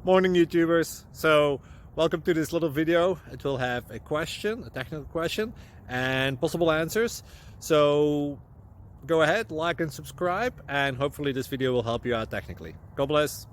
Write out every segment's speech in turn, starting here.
Morning YouTubers. So welcome to this little video. It will have a question, a technical question, and possible answers. So go ahead, like and subscribe, and hopefully this video will help you out technically. God bless.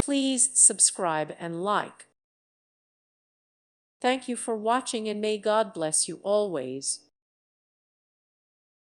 Please subscribe and like. Thank you for watching and may God bless you always.